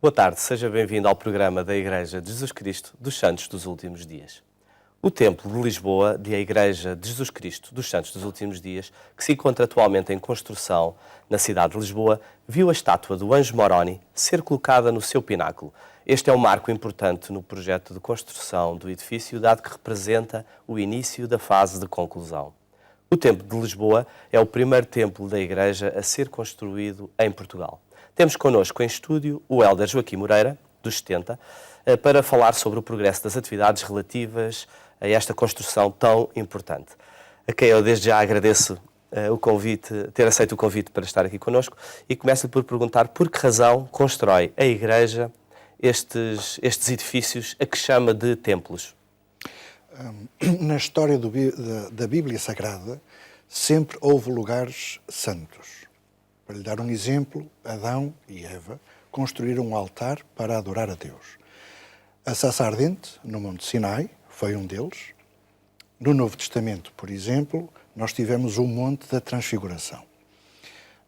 Boa tarde, seja bem-vindo ao programa da Igreja de Jesus Cristo dos Santos dos Últimos Dias. O Templo de Lisboa, de a Igreja de Jesus Cristo dos Santos dos Últimos Dias, que se encontra atualmente em construção na cidade de Lisboa, viu a estátua do Anjo Moroni ser colocada no seu pináculo. Este é um marco importante no projeto de construção do edifício, dado que representa o início da fase de conclusão. O Templo de Lisboa é o primeiro templo da Igreja a ser construído em Portugal. Temos connosco em estúdio o Hélder Joaquim Moreira, dos 70, para falar sobre o progresso das atividades relativas a esta construção tão importante. A quem eu desde já agradeço o convite, ter aceito o convite para estar aqui connosco, e começo por perguntar por que razão constrói a Igreja estes edifícios a que chama de templos. Na história da Bíblia Sagrada, sempre houve lugares santos. Para lhe dar um exemplo, Adão e Eva construíram um altar para adorar a Deus. A sarça ardente, no Monte Sinai, foi um deles. No Novo Testamento, por exemplo, nós tivemos o Monte da Transfiguração.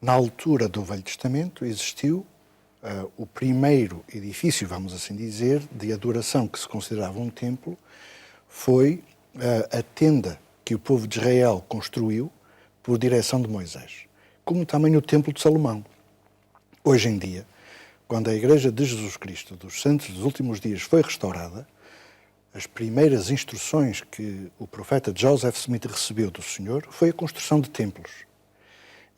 Na altura do Velho Testamento existiu o primeiro edifício, vamos assim dizer, de adoração que se considerava um templo, foi a tenda que o povo de Israel construiu por direção de Moisés, como também o Templo de Salomão. Hoje em dia, quando a Igreja de Jesus Cristo dos Santos dos Últimos Dias foi restaurada, as primeiras instruções que o profeta Joseph Smith recebeu do Senhor foi a construção de templos.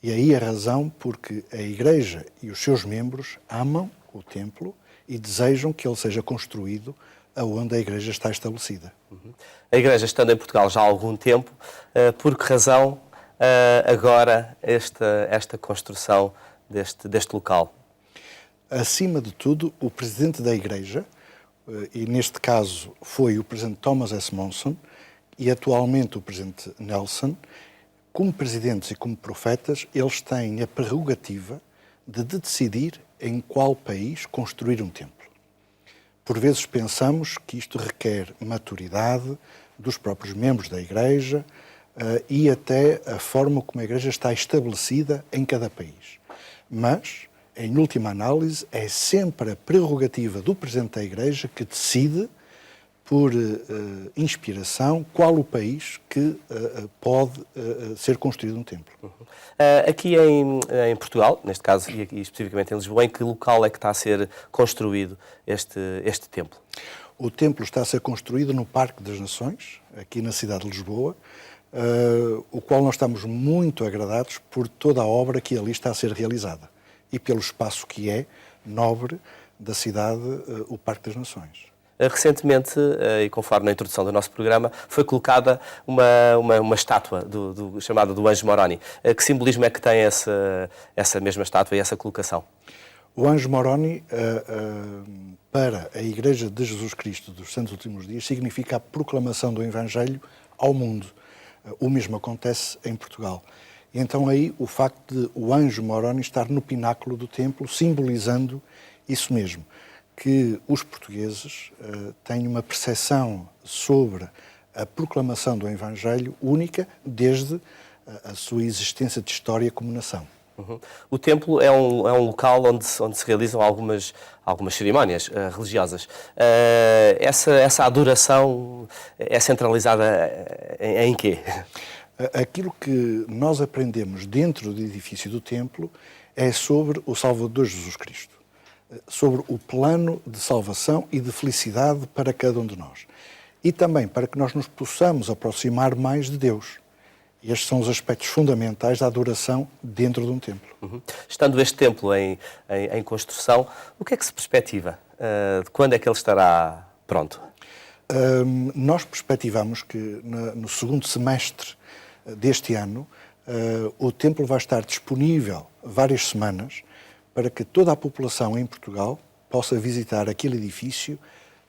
E aí a razão porque a Igreja e os seus membros amam o templo e desejam que ele seja construído aonde a Igreja está estabelecida. A Igreja, estando em Portugal já há algum tempo, por que razão agora esta construção deste local? Acima de tudo, o presidente da Igreja, e neste caso foi o presidente Thomas S. Monson e atualmente o presidente Nelson, como presidentes e como profetas, eles têm a prerrogativa de decidir em qual país construir um templo. Por vezes pensamos que isto requer maturidade dos próprios membros da Igreja e até a forma como a Igreja está estabelecida em cada país. Mas, em última análise, é sempre a prerrogativa do Presidente da Igreja que decide, por inspiração, qual o país que pode ser construído um templo. Aqui em Portugal, neste caso, e aqui especificamente em Lisboa, em que local é que está a ser construído este templo? O templo está a ser construído no Parque das Nações, aqui na cidade de Lisboa, o qual nós estamos muito agradados por toda a obra que ali está a ser realizada e pelo espaço que é nobre da cidade, o Parque das Nações. Recentemente, e conforme na introdução do nosso programa, foi colocada uma estátua chamada do Anjo Moroni. Que simbolismo é que tem essa mesma estátua e essa colocação? O Anjo Moroni, para a Igreja de Jesus Cristo dos Santos Últimos Dias, significa a proclamação do Evangelho ao mundo. O mesmo acontece em Portugal. E então aí o facto de o Anjo Moroni estar no pináculo do templo, simbolizando isso mesmo, que os portugueses têm uma percepção sobre a proclamação do Evangelho única desde a sua existência de história como nação. O templo é um local onde se realizam algumas cerimónias religiosas. Essa adoração é centralizada em quê? Aquilo que nós aprendemos dentro do edifício do templo é sobre o Salvador Jesus Cristo, sobre o plano de salvação e de felicidade para cada um de nós. E também para que nós nos possamos aproximar mais de Deus. E estes são os aspectos fundamentais da adoração dentro de um templo. Estando este templo em construção, o que é que se perspectiva? De quando é que ele estará pronto? Nós perspectivamos que no segundo semestre deste ano o templo vai estar disponível várias semanas para que toda a população em Portugal possa visitar aquele edifício,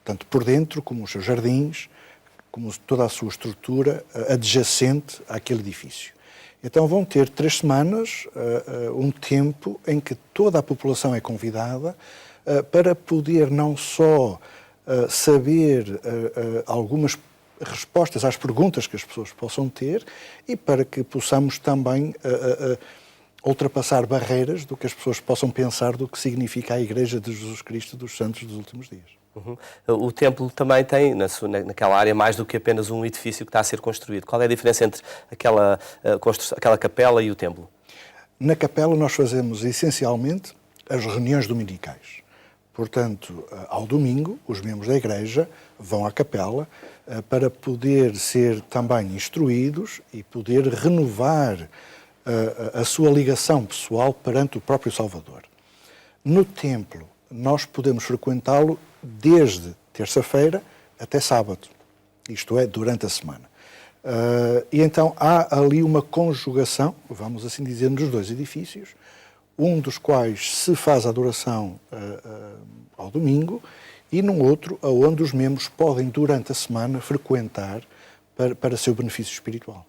tanto por dentro como os seus jardins, como toda a sua estrutura adjacente àquele edifício. Então vão ter 3 semanas, um tempo em que toda a população é convidada para poder não só saber algumas respostas às perguntas que as pessoas possam ter e para que possamos também ultrapassar barreiras do que as pessoas possam pensar do que significa a Igreja de Jesus Cristo dos Santos dos Últimos Dias. Uhum. O templo também tem, naquela área, mais do que apenas um edifício que está a ser construído. Qual é a diferença entre aquela capela e o templo? Na capela nós fazemos essencialmente as reuniões dominicais. Portanto, ao domingo, os membros da Igreja vão à capela para poder ser também instruídos e poder renovar a sua ligação pessoal perante o próprio Salvador. No templo, nós podemos frequentá-lo desde terça-feira até sábado, isto é, durante a semana. E então há ali uma conjugação, vamos assim dizer, nos dois edifícios, um dos quais se faz a adoração ao domingo e num outro onde os membros podem, durante a semana, frequentar para seu benefício espiritual.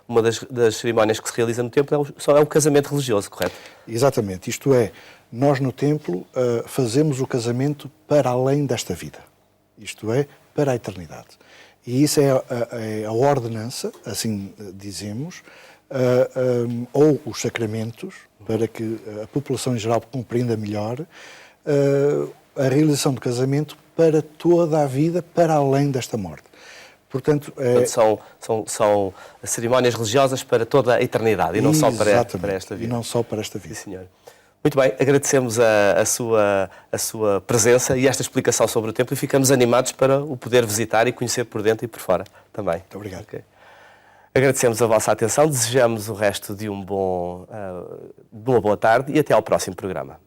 Uma das cerimónias que se realiza no templo é o casamento religioso, correto? Exatamente. Isto é, nós no templo fazemos o casamento para além desta vida. Isto é, para a eternidade. E isso é a ordenança, assim dizemos, ou os sacramentos, para que a população em geral compreenda melhor, a realização do casamento para toda a vida, para além desta morte. Portanto, são cerimónias religiosas para toda a eternidade e não só para esta vida. E não só para esta vida. Sim, senhor. Muito bem, agradecemos a sua presença e esta explicação sobre o templo e ficamos animados para o poder visitar e conhecer por dentro e por fora também. Muito obrigado. Okay. Agradecemos a vossa atenção, desejamos o resto de uma boa tarde e até ao próximo programa.